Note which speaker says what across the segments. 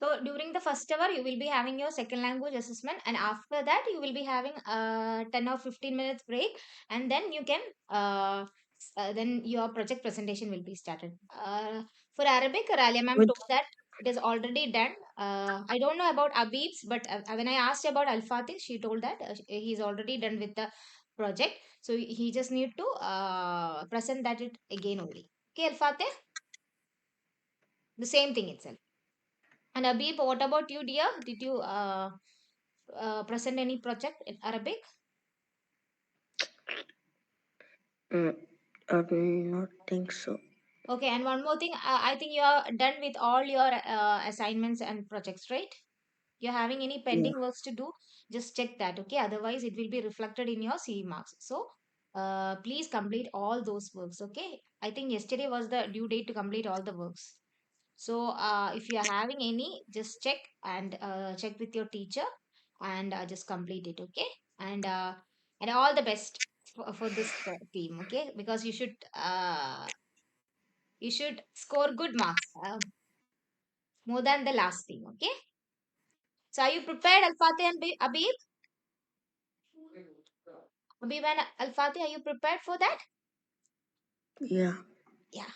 Speaker 1: So during the first hour, you will be having your second language assessment, and after that, you will be having 10 or 15 minutes break, and then you can then your project presentation will be started. For Arabic, Ralia ma'am
Speaker 2: With
Speaker 1: told that it is already done. I don't know about Abib's, but when I asked about Al Fatih, she told that he's already done with the project. So he just need to present that it again only. Okay, Al Fatih, the same thing itself. And Abib, what about you, dear? Did you present any project in Arabic?
Speaker 2: mm, I do not think so.
Speaker 1: Okay, and one more thing, I think you are done with all your assignments and projects, right? You're having any
Speaker 2: Yeah.
Speaker 1: pending works to do, just check that, okay? Otherwise, it will be reflected in your CE marks. So, please complete all those works, okay? I think yesterday was the due date to complete all the works. So, if you are having any, just check and check with your teacher and just complete it, okay? And all the best for this team, okay? Because you should score good marks, more than the last team, okay? So, are you prepared, Al Fateh and Abib? Habib and Al Fateh, are you prepared for that?
Speaker 2: Yeah.
Speaker 1: Yeah.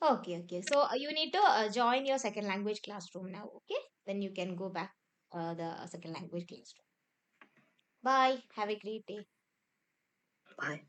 Speaker 1: Okay, okay. So you need to join your second language classroom now, okay? Then you can go back the second language classroom. Bye. Have a great day.
Speaker 2: Bye.